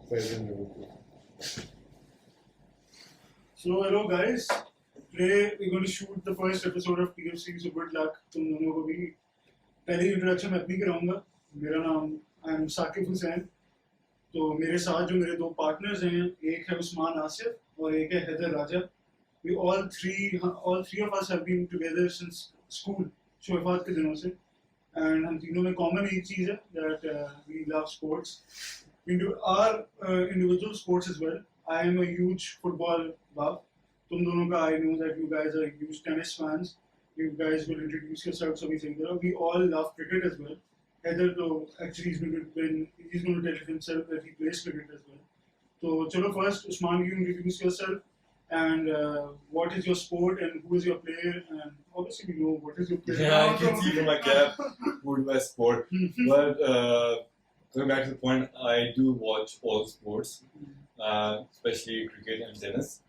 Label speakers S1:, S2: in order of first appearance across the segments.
S1: Present Liverpool.
S2: So hello guys, today we're going to shoot the first episode of TFC. So good luck तुम दोनों को भी. पहली introduction मैं अपनी कराऊंगा. मेरा नाम आई एम साकिब हुसैन. तो मेरे साथ जो मेरे दो पार्टनर्स हैं, एक है उस्मान आसिफ और एक है हैदर राजा. We all three of us have been together since school, शोएफात के दिनों से. And हम तीनों में common एक चीज़ है that we love sports. We do our individual sports as well. I am a huge football buff. तुम दोनों का I know that you guys are huge tennis fans. You guys will introduce yourselves so we all love cricket as well. Heather though actually he's going to tell himself that he plays cricket as well. So chalo first Usman, you introduce yourself and what is your sport and who is your player, and obviously we know what is your player.
S1: Yeah, I can see from my cap who is my sport. But going back to the point, I do watch all sports, especially cricket and tennis.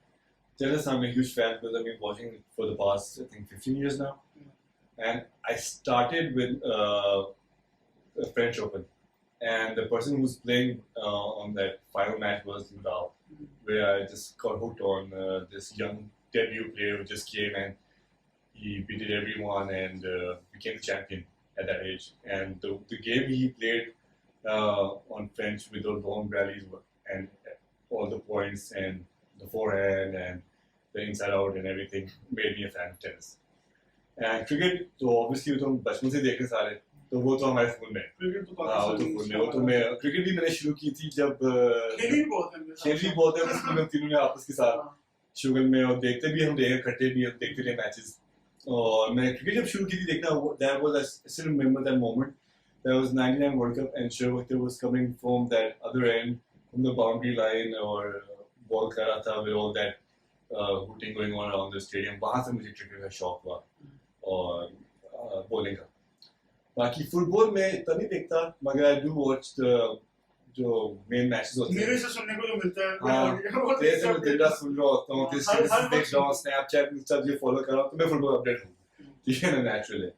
S1: Tennis, I'm a huge fan because I've been watching it for the past, I think, 15 years now. And I started with a French Open. And the person who was playing on that final match was Nadal, where I just got hooked on this young debut player who just came and he beat everyone and became the champion at that age. And the game he played on French with those long rallies and all the points and the forehand and the inside out and everything made me a fan of tennis. And cricket, तो obviously तो हम बचपन से देखने सारे, तो वो तो हमारे स्कूल में.
S2: क्रिकेट तो
S1: हाँ, वो तो स्कूल में. वो तो मैं क्रिकेट भी मैंने शुरू की थी जब
S2: खेली बहुत है
S1: स्कूल में तीनों ने आपस के साथ शुगर में, और देखते भी हम इकट्ठे भी देखते थे मैचेस. और मैं क्रिकेट जब शुरू की थी देखना, that was, I still remember that moment. That was 99 World Cup and Sherwood was coming from that other end, from the boundary line, और ball कर रहा था with all that hooting going on around the stadium. वहाँ से मुझे cricket का शौक हुआ और बॉलिंग का. बाकी फुटबॉल में इतना नहीं देखता, मगर I do watch जो मेन मैचेस होते हैं.
S2: मेरे से सुनने को जो मिलता है,
S1: हाँ, जैसे मैं दिन रात सुन रहा होता हूँ, देख रहा हूँ, स्नैपचैट इंस्टा ये फॉलो कर रहा हूँ, तो मैं फुटबॉल अपडेट हूँ. ठीक है ना, नेचुरली.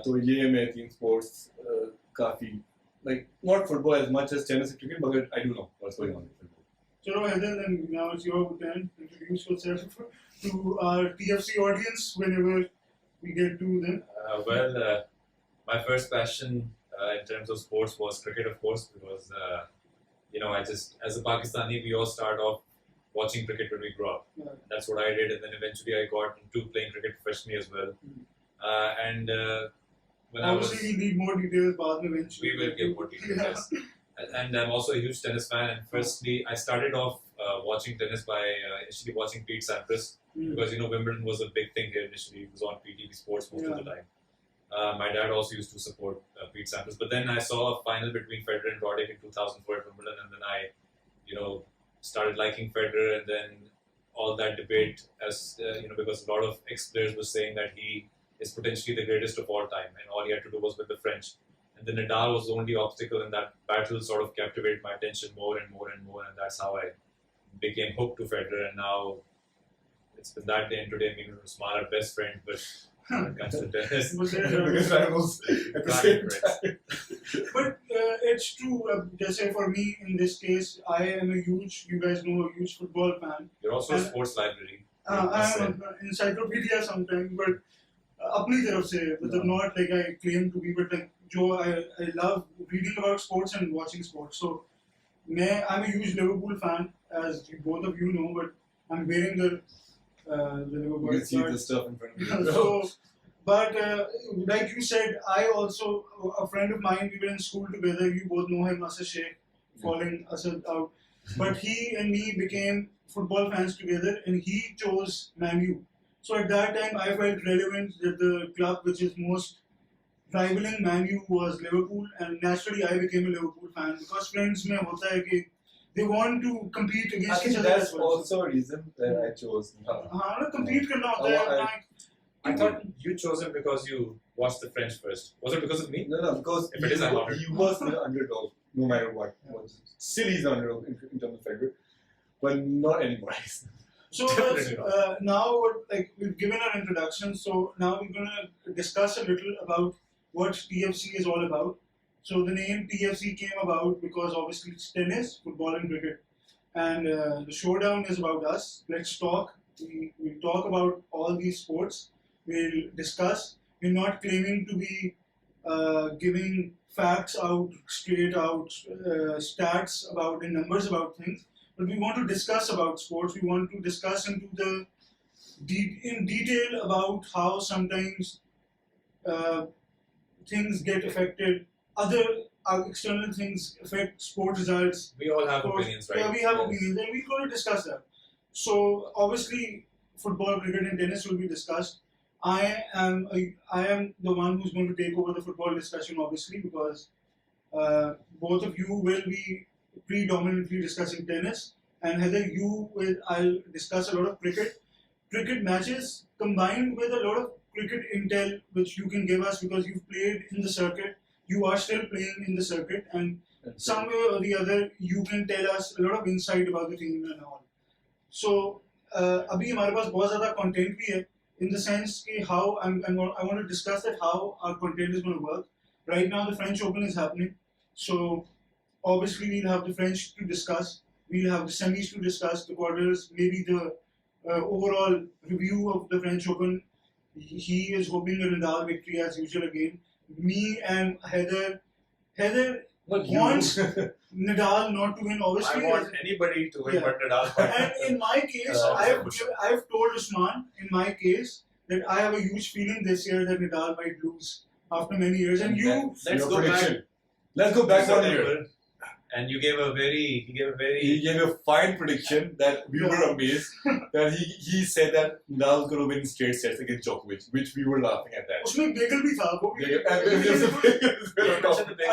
S1: तो ये मैं तीन स्पोर्ट्स काफी like not football as much as tennis and cricket, but I do know what's going on in football.
S2: चलो Heather, then now it's your turn. Introduce yourself to our TFC audience whenever we get to them.
S3: My first passion in terms of sports was cricket, of course, because I just, as a Pakistani, we all start off watching cricket when we grow up.
S2: Yeah.
S3: That's what I did, and then eventually I got into playing cricket professionally as well. When
S2: Obviously, we need more details बाद में eventually.
S3: we will give more details. And I'm also a huge tennis fan. And firstly, I started off watching tennis by initially watching Pete Sampras, because Wimbledon was a big thing here initially. It was on PTV Sports most of the time. My dad also used to support Pete Sampras, but then I saw a final between Federer and Roddick in 2004 at Wimbledon, and then I, started liking Federer, and then all that debate, as because a lot of ex-players were saying that he is potentially the greatest of all time, and all he had to do was with the French. And then Nadal was the only obstacle, and that battle sort of captivated my attention more and more and more, and that's how I became hooked to Federer, and now it's been that day and today. Me and Usman are best friends, but when it comes to tennis,
S1: Because rivals at the same time.
S2: But it's true. Just say for me in this case, I am a huge football fan.
S3: you're also a sports library.
S2: I am an encyclopedia sometimes, but अपनी तरफ से, मतलब not like I claim to be, but like जो I love reading about sports and watching sports. So I'm a huge Liverpool fan, as both of you know, but I'm wearing the Liverpool.
S1: You can see the stuff in front of you.
S2: So, but like you said, I also, a friend of mine, we were in school together. You both know him, Asad Sheikh, calling Asad out. But he and me became football fans together, and he chose Man U. So at that time, I felt relevant that the club which is most rivaling Man U was Liverpool, and naturally I became a Liverpool fan because friends में होता है कि they want to compete
S1: I
S2: against
S1: think
S2: each other.
S1: that's
S2: as well.
S1: also a reason that I chose.
S2: हाँ ना compete करना होता है.
S3: I thought you chose him because you watched the French first. Was it because of me?
S1: No, because
S3: If it is, I'm honored.
S1: he was the underdog, no matter what. Still he's the underdog in terms of Federer, but not anymore.
S2: So now, like we've given our introduction, so now we're gonna discuss a little about what TFC is all about. So the name TFC came about because obviously it's tennis, football, and cricket. And the showdown is about us. Let's talk. We'll talk about all these sports. We'll discuss. We're not claiming to be giving facts out, straight out, stats about and numbers about things. But we want to discuss about sports. We want to discuss in detail about how sometimes things get affected. Other external things affect sport results.
S3: We all have
S2: Sports-
S3: opinions, right?
S2: Yeah, we have
S3: Yes.
S2: opinions, and we're going to discuss that. So obviously, football, cricket, and tennis will be discussed. I am the one who's going to take over the football discussion, obviously, because both of you will be predominantly discussing tennis, and Heather, I'll discuss a lot of cricket matches combined with a lot of cricket intel which you can give us because you've played in the circuit. You are still playing in the circuit, and some way or the other, you can tell us a lot of insight about the team and all. So, अभी हमारे पास बहुत ज़्यादा content भी है, in the sense कि how I want to discuss that how our content is going to work. Right now, the French Open is happening, so obviously we'll have the French to discuss. We'll have the semis to discuss, the quarters, maybe the overall review of the French Open. He is hoping a Nadal victory as usual again. Me and Heather wants Nadal not to win, obviously.
S3: I want anybody to win,
S2: Yeah.
S3: but Nadal.
S2: And in my case,
S3: Uh,
S2: I've told Usman, in my case, that I have a huge feeling this year that Nadal might lose after many years. And you,
S3: Let's
S1: Your
S3: go
S1: prediction.
S3: back.
S1: Let's go back 1 year.
S3: And he gave a very
S1: He gave a fine prediction that we were amazed that he said that Nadal's going to win straight sets against Djokovic, which we were laughing at that.
S2: उसमें bagel भी था, वो भी-
S1: And then there's a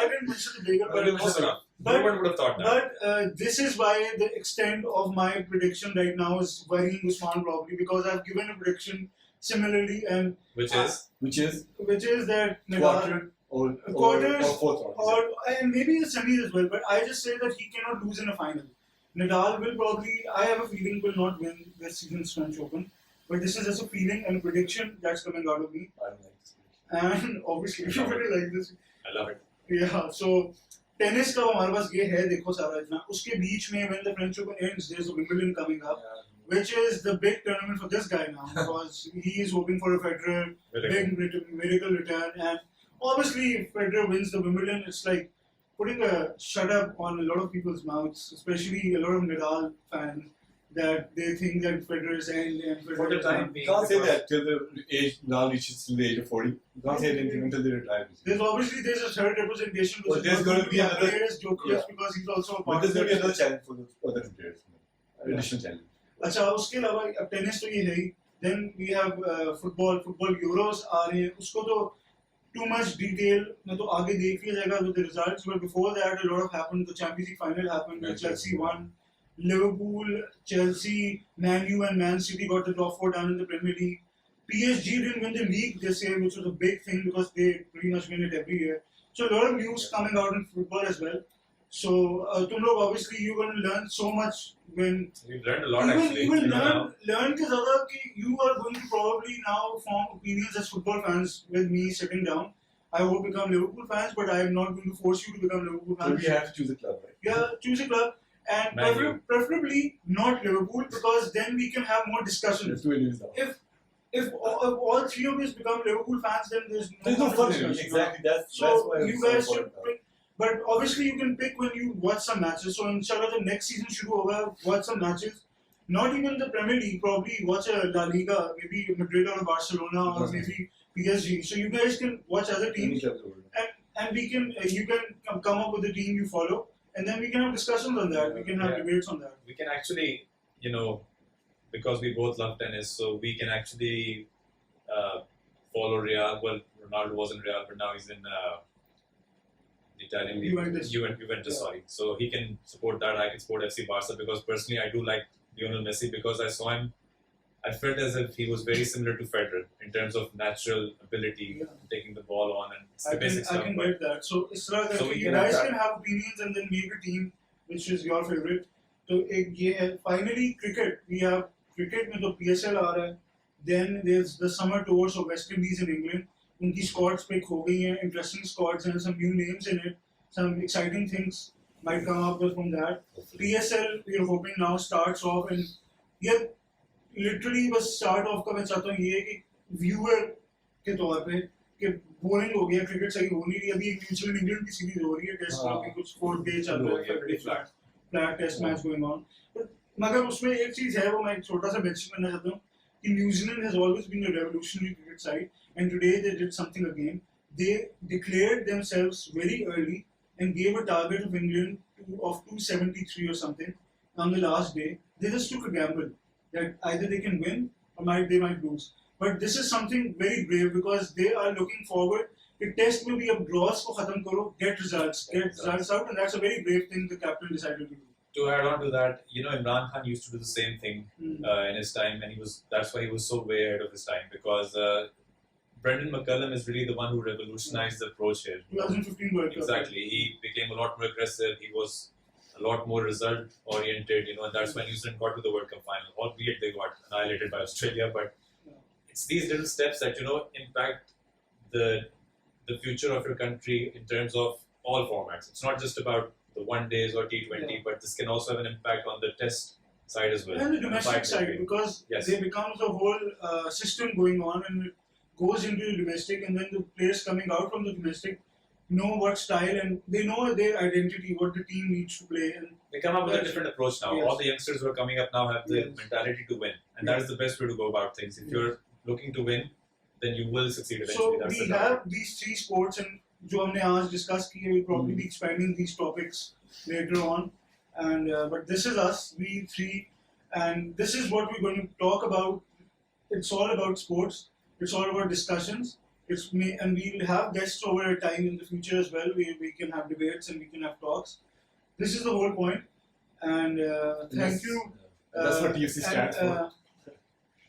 S2: I didn't mention the bagel, but
S3: close enough.
S2: But-
S3: No one would have thought that.
S2: But this is why the extent of my prediction right now is worrying Usman probably, because I've given a prediction similarly, and
S3: Which is
S1: which is
S2: which is that Nadal
S1: quarter or
S2: Quarters
S1: fourth round.
S2: and maybe the semis as well. But I just say that he cannot lose in a final. Nadal will probably, I have a feeling, will not win this season's French Open. But this is just a feeling and a prediction that's coming out of me.
S1: I don't like this prediction.
S2: And obviously, you really like this.
S3: I love it.
S2: Yeah, so tennis का हमारे पास ये है, देखो सारा इतना उसके बीच में when the French Open ends, there's a Wimbledon coming up, which is the big tournament for this guy now because he is hoping for a Federer big miracle return, and obviously if Federer wins the Wimbledon, it's like putting a shut up on a lot of people's mouths, especially a lot of Nadal fans, that they think that Federer is end and Federer
S3: For the
S2: is
S3: time
S2: done.
S3: being,
S1: You can't say
S3: because-
S1: that till the age now reaches till the age of 40. You can't say anything until they retire.
S2: There's a third representation which
S1: But
S2: is
S1: there's
S2: not
S1: going to be
S2: as
S1: another-
S2: great as Djokovic
S1: Yeah.
S2: because he's also a
S1: But
S2: part
S1: there's
S2: of
S1: going to be
S2: it.
S1: another challenge for the other players. Additional challenge.
S2: अच्छा उसके अलावा अब tennis तो ये है ही, then we have football Euros आ रहे हैं, उसको तो too much detail में तो आगे देख लिया जाएगा with the results, but before that a lot of happened. The Champions League final happened, where Chelsea won, Liverpool, Chelsea, Man U and Man City got the top four done in the Premier League. PSG didn't win the league this year, which was a big thing because they pretty much win it every year. So a lot of news coming out in football as well. So तुम लोग obviously you're going to learn so much when
S3: We've learned a lot actually.
S2: even
S3: You know, now.
S2: learn के ज़्यादा कि you are going to probably now form opinions as football fans with me sitting down. I hope become Liverpool fans, but I am not going to force you to become Liverpool
S1: So
S2: fans.
S1: we have to choose a club, right?
S2: Yeah, choose a club and
S3: Man U.
S2: preferably not Liverpool because then we can have more
S1: There's
S2: discussions.
S1: two enemies now.
S2: If all three of us become Liverpool fans, then there's
S1: There's no fun in it.
S2: discussion.
S1: Exactly. That's
S2: So
S1: why
S2: you
S1: it's so
S2: guys should
S1: important now.
S2: pick, but obviously you can pick when you watch some matches. So inshallah the next season should over, watch some matches. Not even the Premier League, probably watch a La Liga, maybe Madrid or Barcelona or
S1: Mhm.
S2: maybe PSG. So you guys can watch other
S1: Any
S2: teams
S1: clubs over there.
S2: and we can you can come up with the team you follow, and then we can have discussions on that. We can have
S3: Yeah.
S2: debates on that.
S3: We can actually, you know, because we both love tennis, so we can actually follow Real. Well, Ronaldo was in Real, but now he's in the Italian league.
S2: Juventus.
S3: Juventus,
S2: Yeah.
S3: sorry. So he can support that. I can support FC Barca because personally I do like Lionel Messi because I saw him. I felt as if he was very similar to Federer in terms of natural ability,
S2: Yeah.
S3: taking the ball on, and it's the
S2: I
S3: basic
S2: can
S3: stuff. But
S2: get that. So इस तरह
S3: So
S2: करके
S3: we
S2: you
S3: can have
S2: guys
S3: that.
S2: can have opinions and then make a team which is your favorite. तो एक ये है finally cricket. We have cricket में तो PSL आ रहा है. Then there's the summer tours of West Indies in England. उनकी squads pick हो गई हैं. Interesting squads and some new names in it. some exciting things might come up from that. PSL, we're hoping now starts off, and yeah, literally बस start off का मैं चाहता हूँ ये कि viewer के तौर पे कि boring हो गया, cricket सही हो नहीं रही, अभी एक न्यूजीलैंड इंग्लैंड की सीरीज हो रही है, टेस्ट की कुछ 4 डे चल रहा है, very flat test match going on. But मगर उसमें एक चीज है, वो मैं एक छोटा सा mention करना चाहता हूँ कि New Zealand has always been a revolutionary cricket side, and today they did something again. They declared themselves very early and gave a target of England of 273 or something on the last day. They just took a gamble that either they can win or they might lose. But this is something very brave because they are looking forward. The test will be a draws ko khatam karo, get results out, and that's a very brave thing the captain decided to do.
S3: To add on to that, Imran Khan used to do the same thing in his time, and that's why he was so way ahead of his time, because Brendan McCullum is really the one who revolutionized the approach here.
S2: 2015 World Cup.
S3: Exactly. He became a lot more aggressive. He was a lot more result-oriented, and that's when New Zealand got to the World Cup final. Albeit they got annihilated by Australia, but it's these little steps that, impact the future of your country in terms of all formats. It's not just about the one days or T20, but this can also have an impact on the test side as well.
S2: And the domestic side, because there becomes a whole system going on, and it goes into the domestic, and then the players coming out from the domestic know what style, and they know their identity, what the team needs to play. And
S3: they come up with a different approach now. All the youngsters who are coming up now have the mentality to win, and that is the best way to go about things. If you're looking to win, then you will succeed eventually.
S2: So we have these 3 sports, and जो हमने आज discuss किए, we'll probably be expanding these topics later on. And but this is us, we 3, and this is what we're going to talk about. It's all about sports. It's all about discussions. And we'll have guests over a time in the future as well. We can have debates and we can have talks. This is the whole point. And thank you.
S1: That's what TFC stands for.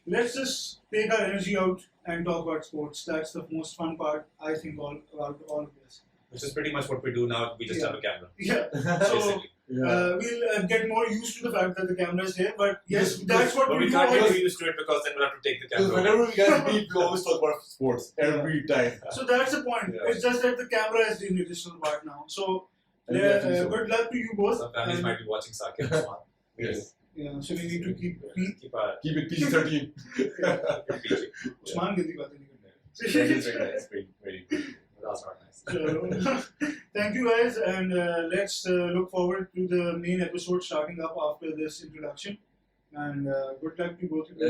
S2: Let's just take our energy out and talk about sports. That's the most fun part, I think, about all of this.
S3: Which is pretty much what we do now. We just have a camera.
S2: Yeah. So we'll get more used to the fact that the camera is there. But yes, that's what we do.
S3: We can't get used to it because then we'll have to take the camera.
S1: Whenever we get to we always talk about sports every time.
S2: So that's the point. It's just that the camera is the additional part now. So good luck to you both.
S3: Some families might be watching Sakib.
S1: Yes.
S2: Yeah, so we need to keep
S1: it PG-13.
S2: Usman gandi baatein nahi karna.
S1: Very nice. Very good.
S3: That's not nice.
S2: So, thank you guys, and let's look forward to the main episode starting up after this introduction. And good luck to both of you.